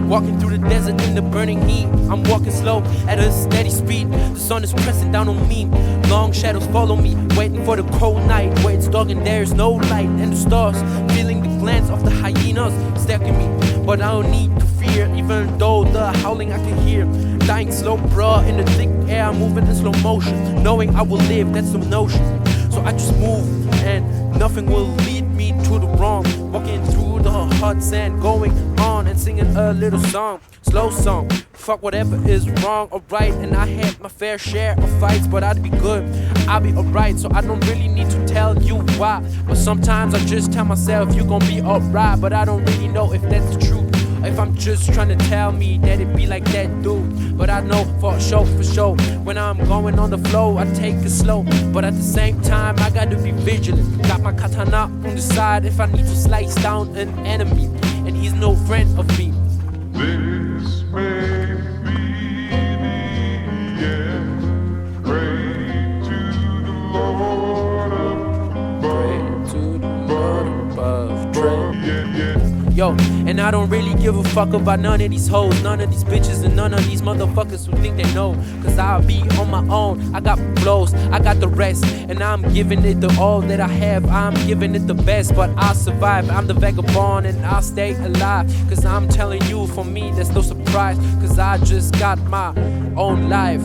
Walking through the desert in the burning heat. I'm walking slow at a steady speed. The sun is pressing down on me. Long shadows follow me, waiting for the cold night where it's dark and there's no light. And the stars, feeling the glance of the hyenas stacking me. But I don't need to fear, even though the howling I can hear. Dying slow, bruh, in the thick air, moving in slow motion. Knowing I will live, that's the notion. So I just move, and nothing will lead me to the wrong. Walking through the hot sand, going on and singing a little song. Slow song, fuck whatever is wrong or right. And I had my fair share of fights, but I'd be good, I'll be alright. So I don't really need to tell you why. But sometimes I just tell myself you gon' be alright. But I don't really know if that's the truth, if I'm just trying to tell me that it be like that, dude. But I know for sure, when I'm going on the flow, I take it slow. But at the same time, I gotta be vigilant. Got my katana on the side if I need to slice down an enemy, and he's no friend of me. This may be the end. Pray to the Lord above. Pray to the Lord above. Yeah. Yo, and I don't really give a fuck about none of these hoes, none of these bitches, and none of these motherfuckers who think they know. Cause I'll be on my own, I got flows, I got the rest, and I'm giving it the all that I have, I'm giving it the best. But I'll survive, I'm the vagabond and I'll stay alive. Cause I'm telling you, for me, there's no surprise, cause I just got my own life.